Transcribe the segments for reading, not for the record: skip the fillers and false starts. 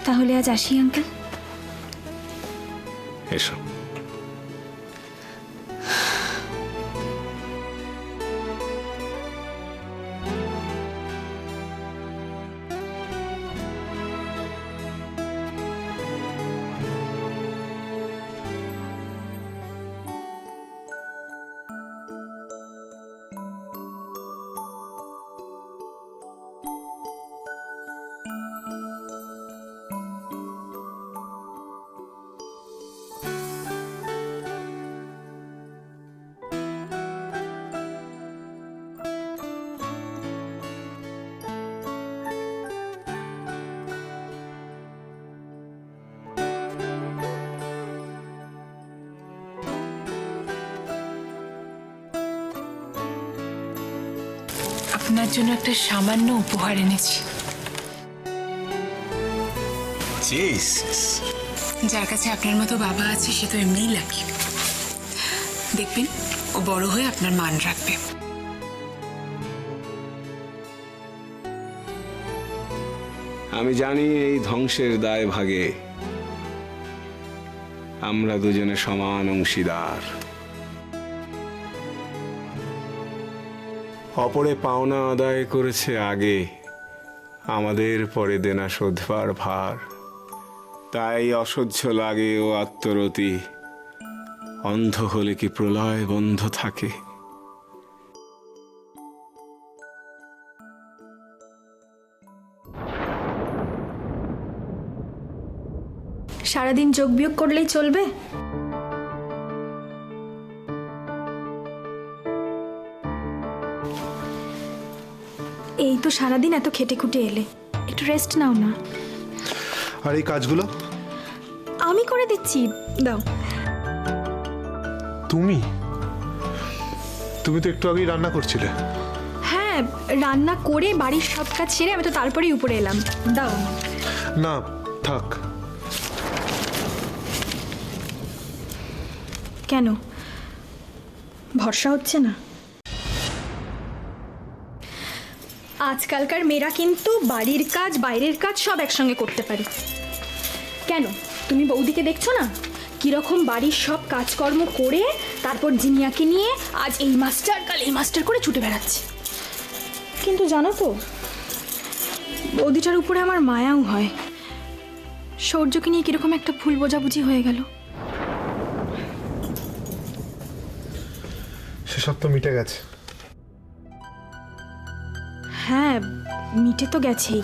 তাহলে আজ আসি আঙ্কেল। এসো। আপনার জন্য একটা সামান্য উপহার এনেছি। যার কাছে আপনার মতো বাবা আছে সে তো এমনিই লাকি। দেখবেন ও বড় হয়ে আপনার মান রাখবে। আমি জানি এই ধ্বংসের দায় ভাগে আমরা দুজনে সমান অংশীদার। অপরে পাওনা আদায় করেছে আগে, আমাদের পরে দেনা শোধবার ভার। তাই অসহ্য লাগে ও আত্মরতি, অন্ধ হলে কি প্রলয় বন্ধ থাকে? সারাদিন যোগ বিয়োগ করলেই চলবে? এই তো সারাদিন এত খেটে খুটে এলে, একটু রেস্ট নাও না। আর এই কাজগুলো আমি করে দিচ্ছি, দাও। তুমি তুমি তো একটু আগেই রান্না করছিলে। হ্যাঁ, রান্না করে বাড়ির সব কাজ সেরে আমি তো তারপরেই উপরে এলাম। দাও। না থাক। কেন, ভরসা হচ্ছে না? আজকালকার মেয়েরা কিন্তু বাড়ির কাজ বাইরের কাজ সব একসঙ্গে করতে পারে। কেন, তুমি বৌদিকে দেখছো না কিরকম বাড়ির সব কাজকর্ম করে তারপর জিনিয়াকে নিয়ে আজ এই মাস্টার কাল এই মাস্টার করে ছুটে বেড়াচ্ছে। কিন্তু জানো তো, বৌদিটার উপরে আমার মায়াও হয়। সৌর্যকে নিয়ে কিরকম একটা ভুল বোঝাবুঝি হয়ে গেল। সেসব তো মিটে গেছে। হ্যাঁ, মিটে তো গেছেই।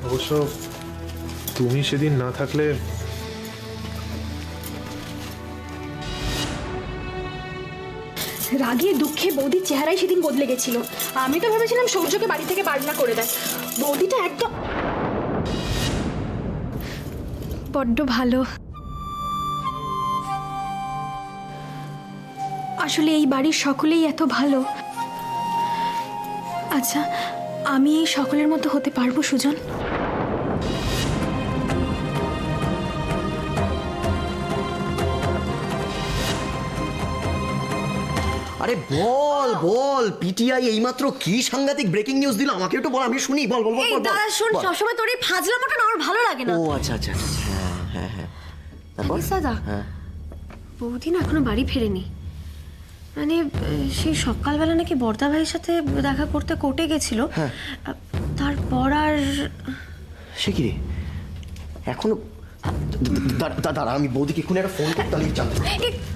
অবশ্য তুমি সেদিন না থাকলে রাগে দুঃখে বৌদির চেহারাই সেদিন বদলে গেছিল। আমি তো ভেবেছিলাম সৌর্যকে বাড়ি থেকে বার না করে দেয়। বৌদিটা একদম বড্ড ভালো। আসলে এই বাড়ির সকলেই এত ভালো। আচ্ছা, আমি এই সকলের মতো হতে পারবো সুজন? আরে বল বল, পিটিআই এইমাত্র কি সাংঘাতিক ব্রেকিং নিউজ দিল, আমাকে একটু বল, আমি শুনি। বল বল বল। এই দাদা শোন, সবসময় তোর এই ফাজলামোটা না আমার ভালো লাগে না। ও আচ্ছা আচ্ছা আচ্ছা, হ্যাঁ হ্যাঁ হ্যাঁ। তারপর দাদা, হ্যাঁ, বৌদি না এখনো বাড়ি ফেরেনি। মানে সেই সকালবেলা নাকি বর্দা ভাইয়ের সাথে দেখা করতে কোর্টে গেছিল। তারপর আর সে কি রে এখনো? দাঁড়া, আমি বৌদিকে এক্ষুনি একটা ফোন করতে জানতে।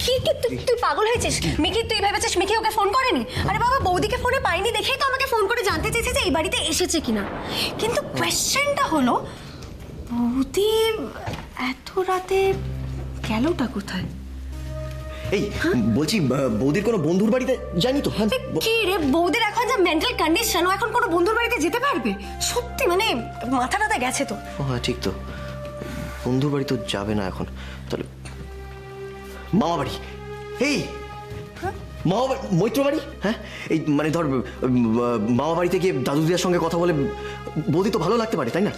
কি কি তুই পাগল হয়েছিস? মিকি তুই ভেবেছিস মিকি ওকে ফোন করেনি? আরে বাবা, বৌদিকে ফোনে পাইনি দেখেই তো আমাকে ফোন করে জানতে চেয়েছে যে এই বাড়িতে এসেছে কিনা। কিন্তু কোয়েশ্চেনটা হলো, বৌদি এত রাতে গেলটা কোথায়? এই বলছি, বৌদির কোনো বন্ধুর বাড়িতে যায়নি তো? কি রে, বৌদির এখন যা মেন্টাল কন্ডিশন, ও এখন কোনো বন্ধুর বাড়িতে যেতে পারবে? সত্যি মানে মাথাটাতে গেছে তো। ও হ্যাঁ ঠিক তো, বন্ধুর বাড়ি তো যাবে না এখন। তাহলে মামা বাড়ি, এই মামা বাড়ি, মৈত্র বাড়ি। হ্যাঁ, এই মানে ধর মামা বাড়িতে গিয়ে দাদু দিদার সঙ্গে কথা বলে বৌদি তো ভালো লাগতে পারে, তাই না?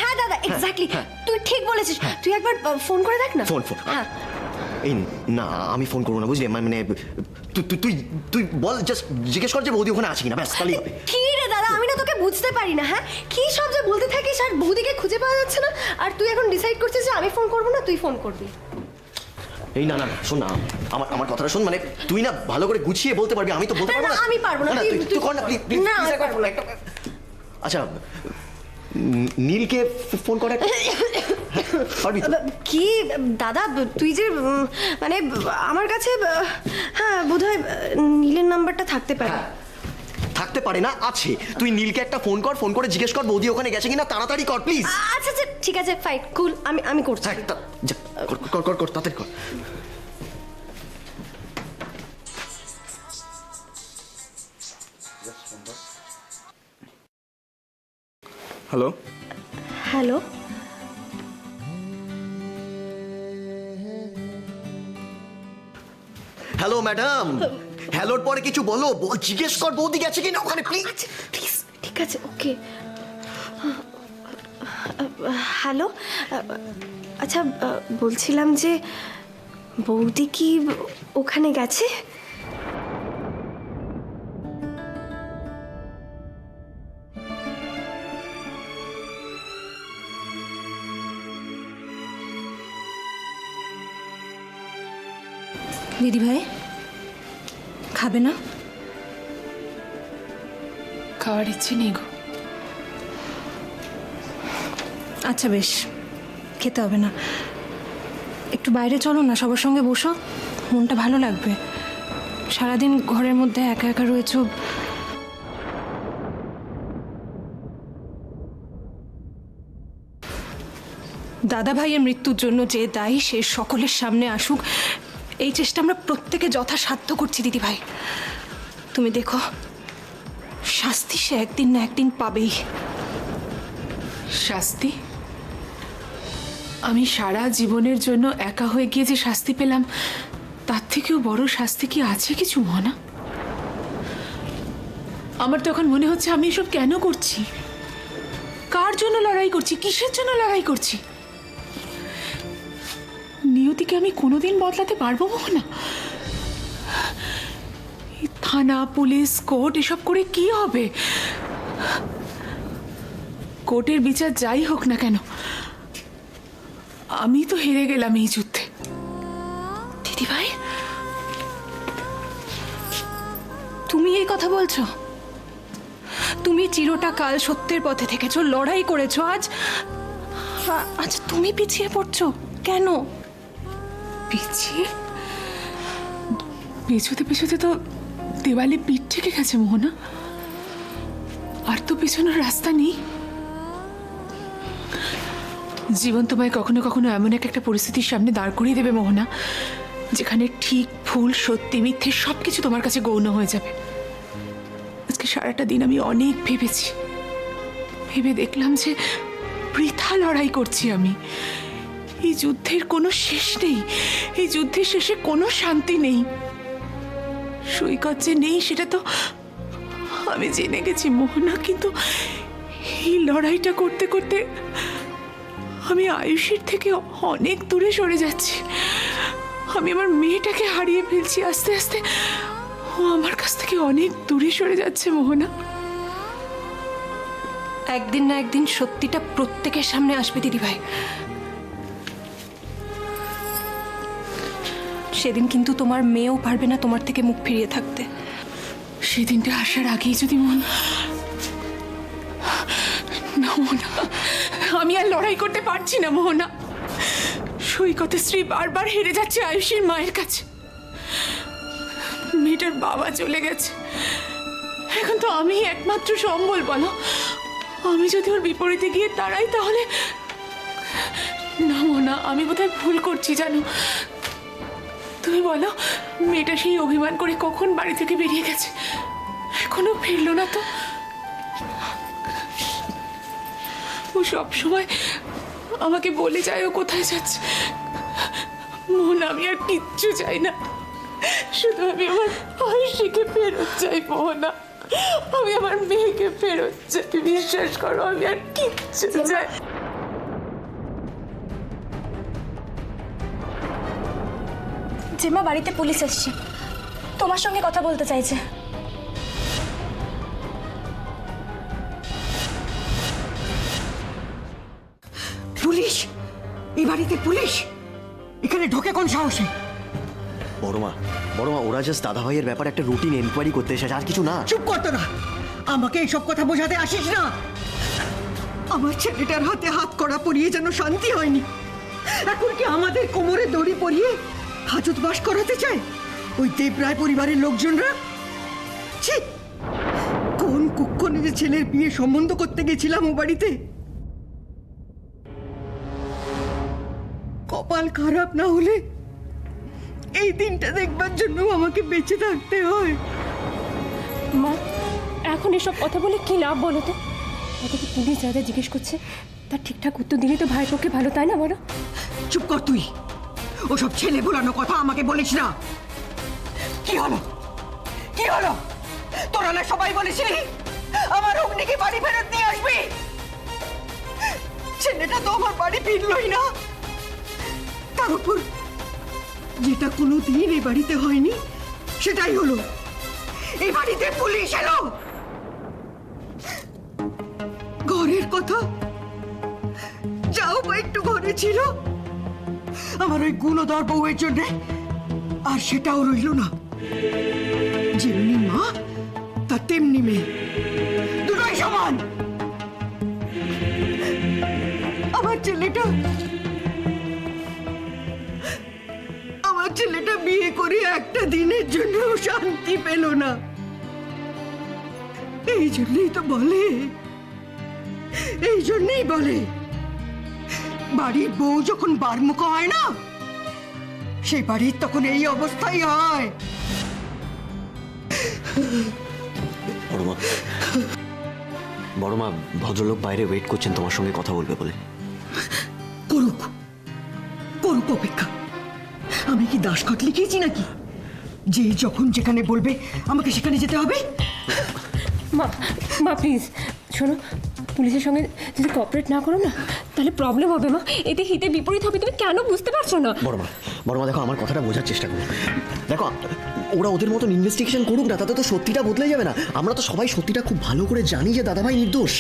হ্যাঁ দাদা, এক্স্যাক্টলি, তুই ঠিক বলেছিস। তুই একবার ফোন করে দেখ না। ফোন ফোন, এই না আমি ফোন করবো না, বুঝলি? মানে তুই বল, জাস্ট জিজ্ঞেস কর যে বৌদি ওখানে আছে কিনা, ব্যাস তাহলেই হবে। কি রে দাদা, আমি না তোকে বুঝতে পারি না। হ্যাঁ, কি সব যে বলতে থাকিস, আর বৌদিকে খুঁজে পাওয়া যাচ্ছে না, আর তুই এখন ডিসাইড করছিস যে আমি ফোন করবো না তুই ফোন করবি। এই না না না, শোন না, আমার কথাটা শোন, মানে তুই না ভালো করে গুছিয়ে বলতে পারবি, আমি তো বলতে পারবো না। আমি পারবো না, তুই কর না, প্লিজ। না, আমি পারবো না। আচ্ছা, নীলকে ফোন করে পারবি তো? কি দাদা, তুই যে মানে আমার কাছে, হ্যাঁ বোধহয় নীলের নাম্বারটা থাকতে পারে। থাকতে পারে না, আছে। তুই নীলকে একটা ফোন কর, ফোন করে জিজ্ঞেস কর বৌদি ওখানে গেছে কিনা, তাড়াতাড়ি কর প্লিজ। আচ্ছা আচ্ছা, ঠিক আছে, ফাইন, কুল, আমি করছি। কর তাড়াতাড়ি কর। হ্যালো, হ্যালো, হ্যালো ম্যাডাম, হ্যালোর পরে কিছু বলো, জিজ্ঞেস কর বৌদি গেছে কিনা ওখানে প্লিজ। প্লিজ, ঠিক আছে, ওকে। হ্যালো, আচ্ছা, বলছিলাম যে বৌদি কি ওখানে গেছে? দিদি ভাই, খাবে না? খাওয়ার ইচ্ছে নেই গো। আচ্ছা বেশ, খেতে হবে না। একটু বাইরে চলো না, সবার সঙ্গে বসো, মনটা ভালো লাগবে। সারাদিন ঘরের মধ্যে একা একা রয়েছো। দাদা ভাইয়ের মৃত্যুর জন্য যে দায়ী সে সকলের সামনে আসুক, এই চেষ্টা আমরা প্রত্যেকে যথাসাধ্য করছি দিদি ভাই। তুমি দেখো, শাস্তি সে একদিন না একদিন পাবেই। শাস্তি? আমি সারা জীবনের জন্য একা হয়ে গিয়ে যে শাস্তি পেলাম, তার থেকেও বড় শাস্তি কি আছে কিছু মনা? আমার তো এখন মনে হচ্ছে আমি এসব কেন করছি, কার জন্য লড়াই করছি, কিসের জন্য লড়াই করছি? নিয়তিকে আমি কোনোদিন বদলাতে পারবো না। থানা, পুলিশ, কোর্ট এসব করে কি হবে? কোর্টের বিচার যাই হোক না কেন, আমি তো হেরে গেলাম এই যুদ্ধে। দিদি ভাই, তুমি এই কথা বলছো? তুমি চিরটা কাল সত্যের পথে থেকেছো, লড়াই করেছো, আজ তুমি পিছিয়ে পড়ছো কেন? পিছিয়ে? পেছোতে পেছোতে তো দেওয়ালে পিঠ থেকে গেছে মোহনা, আর তো পেছনের রাস্তা নেই। জীবন তোমায় কখনো কখনো এমন একটা পরিস্থিতির সামনে দাঁড় করিয়ে দেবে মোহনা, যেখানে ঠিক ভুল সত্যি মিথ্যে সবকিছু তোমার কাছে গৌণ হয়ে যাবে। আজকে সারাটা দিন আমি অনেক ভেবেছি, ভেবে দেখলাম যে বৃথা লড়াই করছি আমি। এই যুদ্ধের কোনো শেষ নেই, এই যুদ্ধের শেষে কোনো শান্তি নেই। সৈকত যে নেই সেটা তো আমি জেনে গেছি মোহনা, কিন্তু এই লড়াইটা করতে করতে আমি আয়ুষের থেকে অনেক দূরে সরে যাচ্ছি। আমি আমার মেয়েটাকে হারিয়ে ফেলছি আস্তে আস্তে, ও আমার কাছ থেকে অনেক দূরে সরে যাচ্ছে মোহনা। একদিন না একদিন সত্যিটা প্রত্যেকের সামনে আসবে দিদি ভাই। সেদিন কিন্তু তোমার মেয়েও পারবে না তোমার থেকে মুখ ফিরিয়ে থাকতে। সেদিনটা আসার আগেই যদি মোহনা, না মোহনা, আমি আর লড়াই করতে পারছি না মোহনা। সৈকতের স্ত্রী বারবার হেরে যাচ্ছে আয়ুষের মায়ের কাছে, মেয়েটার বাবা চলে গেছে, এখন তো আমি একমাত্র সম্বল। বলো, আমি যদি ওর বিপরীতে গিয়ে দাঁড়াই তাহলে? না মোহনা, আমি বোধহয় ভুল করছি জানো। তুমি বলো, মেয়েটা সেই অভিমান করে কখন বাড়ি থেকে বেরিয়ে গেছে, এখনো ফিরলো না তো? ও সবসময় আমাকে বলে যায় ও কোথায় যাচ্ছে। মোহন, আমি আর কিচ্ছু চাই না, শুধু আমি আমার আয়ুষীকে ফেরত চাই মোহনা। আমি আমার মেয়েকে ফেরত চাই, বিশ্বাস করো, আমি আর কিচ্ছু চাই। জেমা, বাড়িতে পুলিশ এসছে। তোমার সঙ্গে কথা বলতে চাইছে। পুলিশ? এই বাড়িতে পুলিশ? এখানে ঢোকে কোন সাহসে? বড় মা ওরা জাস্ট দাদা ভাইয়ের ব্যাপারে একটা রুটিন এনকোয়ারি করতে এসেছে, আর কিছু না। চুপ করতো না, আমাকে এইসব কথা বোঝাতে আসিস না। আমার ছেলেটার হাতে হাত কড়া পরিয়ে যেন শান্তি হয়নি, এখন কি আমাদের কোমরে দড়ি পরিয়ে হাজত বাস করাতে চায় ওই দেবরায় পরিবারের লোকজনরা? ছি, কোন কুক্ষণে ছেলের বিয়ে সম্বন্ধ করতে গেছিলাম ও বাড়িতে। কপাল খারাপ না হলে এই দিনটা দেখবার জন্য আমাকে বেঁচে থাকতে হয়। মা, এখন এসব কথা বলে কি লাভ বলো তো? ওদেরকে পুলিশ যা যা জিজ্ঞেস করছে তার ঠিকঠাক উত্তর দিলে তো ভাইয়ের পক্ষে ভালো, তাই না বলো? চুপ কর তুই, ওসব ছেলে বোলানো কথা আমাকে বলিস না। কি হলো? তোরা না সবাই বলেছিলি আমার অগ্নিকে বাড়ি ফেরত নিয়ে আসবি? ছেলেটা তো আমার বাড়ি ফিরলই না। তার উপর যেটা কোনোদিন এই বাড়িতে হয়নি সেটাই হলো, এই বাড়িতে পুলিশ এলো। ঘরের কথা যাও বা একটু ঘরে ছিল আমার ওই গুণধর বউয়ের জন্য, আর সেটাও রইল না। যেমনি মা তার তেমনি মেয়ে, দুটোই সমান। আমার ছেলেটা বিয়ে করে একটা দিনের জন্য শান্তি পেল না। এই জন্যই বলে বাড়ির বউ যখন বারমুখ হয় না, সেই বাড়ির তখন এই অবস্থাই হয়। বড় মা ভদ্রলোক বাইরে ওয়েট করছেন তোমার সঙ্গে কথা বলবে বলে। করুক অপেক্ষা। আমি কি দাসখত লিখিয়েছি নাকি যে যখন যেখানে বলবে আমাকে সেখানে যেতে হবে? মা প্লিজ শোনো, পুলিশের সঙ্গে যদি কোঅপারেট না করো না তাহলে প্রবলেম হবে মা, এতে হিতে বিপরীত হবে। তুমি কেন বুঝতে পারছো না? বড় মা দেখো, আমার কথাটা বোঝার চেষ্টা করো। দেখো, ওরা ওদের মতন ইনভেস্টিগেশন করুক না, তাতে তো সত্যিটা বদলে যাবে না। আমরা তো সবাই সত্যিটা খুব ভালো করে জানি যে দাদাভাই নির্দোষ।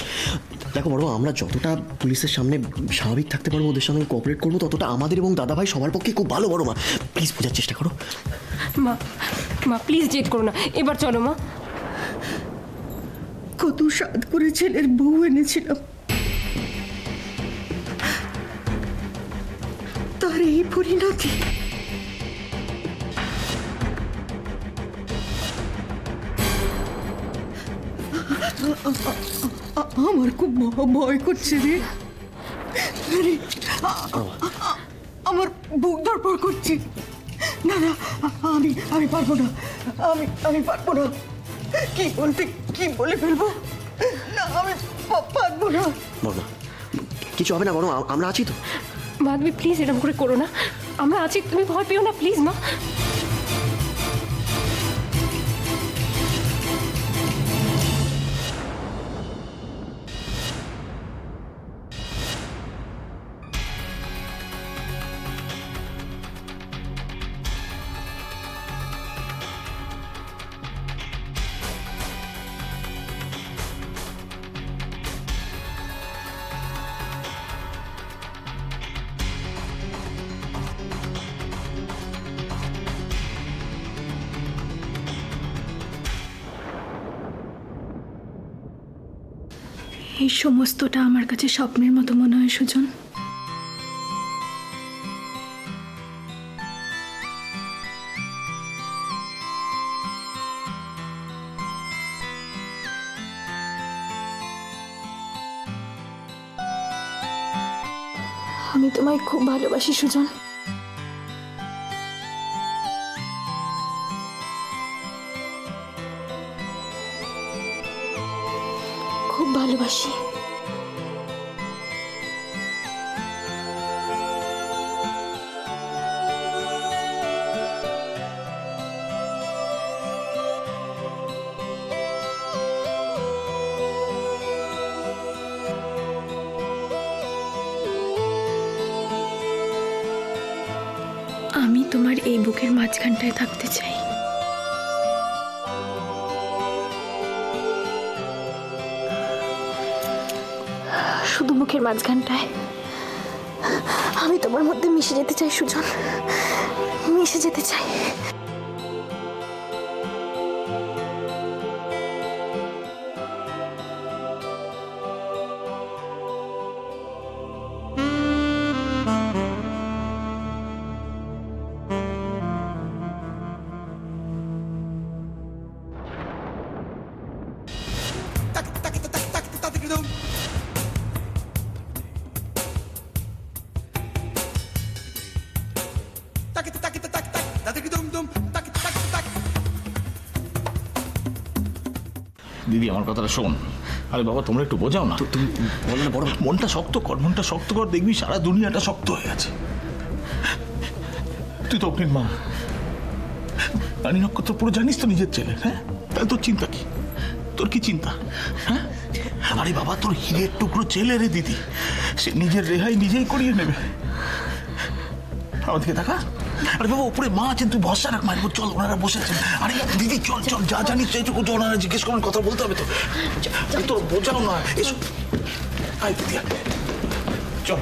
দেখো বড় মা, আমরা যতটা পুলিশের সামনে স্বাভাবিক থাকতে পারবো, ওদের সঙ্গে কোঅপারেট করবো, ততটা আমাদের এবং দাদাভাই সবার পক্ষে খুব ভালো। বড় মা প্লিজ বোঝার চেষ্টা করো। মা প্লিজ জেদ করো না, এবার চলো মা। কত সাধ করে ছেলের বউ এনেছিলাম, তার এই পরিণতি। আমার খুব ভয় করছে রে। আমার বুক ধরপড় করছে। না আমি পারবো না, আমি পারবো না। কি বলে ফেলবো? না আমি পারবো না। বড় মা কিছু হবে না, বড় মা আমরা আছি তো। মা তুমি প্লিজ এরকম করে করো না, আমরা আছি, তুমি ভয় পেও না প্লিজ মা। এই সমস্তটা আমার কাছে স্বপ্নের মতো মনে হয় সুজন। আমি তোমায় খুব ভালোবাসি সুজন। খুব ভালোবাসি। আমি তোমার এই বুকের মাঝখানটায় থাকতে চাই। শুধু মুখের মাঝখানটায়। আমি তোমার মধ্যে মিশে যেতে চাই সুজন, মিশে যেতে চাই। দিদি আমার কথাটা শোন। আরে বাবা তোমরা একটু বোঝাও না। তুমি বলো না বড়। মনটা শক্ত কর, মনটা শক্ত কর, দেখবি সারা দুনিয়াটা শক্ত হয়ে আছে। তুই তো অগ্নির মা, রানী নক্ষত্র পুরো জানিস তো নিজের ছেলে। হ্যাঁ, তাহলে তোর চিন্তা কি? তোর কি চিন্তা? হ্যাঁ, আরে বাবা তোর হিরের টুকরো ছেলে রে দিদি, সে নিজের রেহাই নিজেই করিয়ে নেবে। আমাদেরকে দেখা। আরে বাবা উপরে মা আছেন, তুই ভরসা রাখ মায়ের উপর। চল, ওনারা বসে আছেন। আরে দিদি চল চল, যা জানিস সেইটুকু তো ওনারা জিজ্ঞেস করেন, কথা বলতে হবে তো। তোর বোঝাও না এসব। আয় দিদি চল,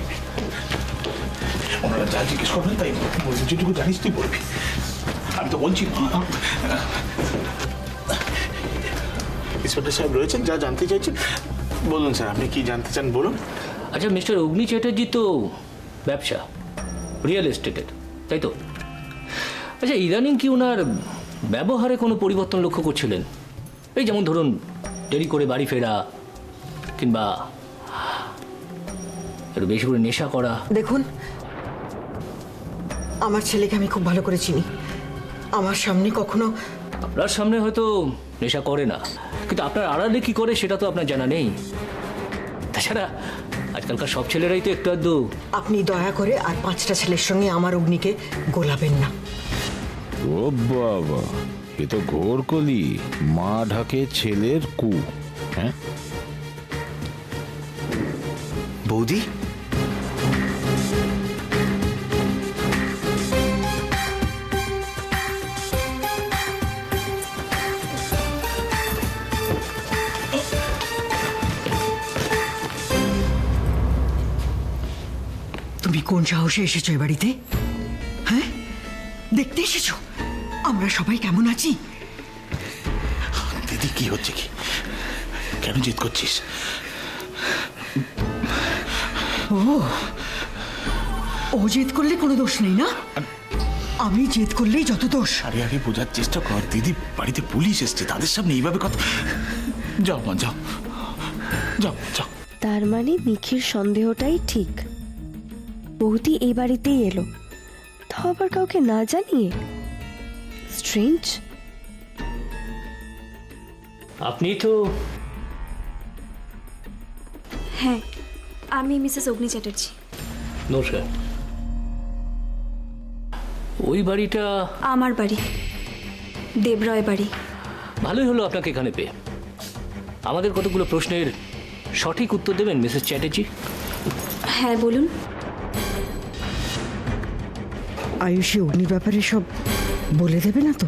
ওনারা যা জিজ্ঞেস করবেন তাই বলবি, যেটুকু জানিস তুই বলবি। আমি তো বলছি ইন্সপেক্টর সাহেব রয়েছেন, যা জানতে চাইছেন বলুন স্যার। আপনি কি জানতে চান বলুন। আচ্ছা মিস্টার অগ্নি চ্যাটার্জি তো ব্যবসা রিয়েল এস্টেটের, তাই তো? আচ্ছা ইদানিং কি ওনার ব্যবহারে কোনো পরিবর্তন লক্ষ্য করছিলেন? এই যেমন ধরুন দেরি করে বাড়ি ফেরা, কিংবা একটু বেশি করে নেশা করা। দেখুন, আমার ছেলেকে আমি খুব ভালো করে চিনি। আমার সামনে কখনো আপনার সামনে হয়তো নেশা করে না, কিন্তু আপনার আড়ালে কি করে সেটা তো আপনার জানা নেই। তাছাড়া আজকালকার সব ছেলেরাই তো একটু আধটু। আপনি দয়া করে আর 5টা ছেলের সঙ্গে আমার অগ্নিকে গোলাবেন না। ও বাবা, এ তো ঘোর কলি। মা ঢাকে ছেলের কু। হ্যাঁ বৌদি, তুমি কোন সাহসে এসেছো এ বাড়িতে? হ্যাঁ, দেখতে এসেছো আমরা সবাই কেমন আছি? দিদি কি হচ্ছে কি? কেন জেদ করছিস? ও জেদ করলে কোনো দোষ নেই না? আমি জেদ করলেই যত দোষ। আরে আগে বোঝার চেষ্টা কর দিদি, বাড়িতে পুলিশ এসছে, তাদের সামনে এইভাবে কথা। যাও মা যাও, যাও যাও। তার মানে মিখির সন্দেহটাই ঠিক, বৌদি এই বাড়িতেই এলো, তাও আবার কাউকে না জানিয়ে। স্ট্রেঞ্জ। আপনি তো। হ্যাঁ, আমি মিসেস অগ্নি চ্যাটার্জি। নমস্কার। ওই বাড়িটা আমার বাড়ি, দেবরায় বাড়ি। ভালোই হলো আপনাকে এখানে পেয়ে। আমাদের কতগুলো প্রশ্নের সঠিক উত্তর দেবেন মিসেস চ্যাটার্জি? হ্যাঁ বলুন। আয়ুষী অগ্নির ব্যাপারে সব বলে দেবে না তো?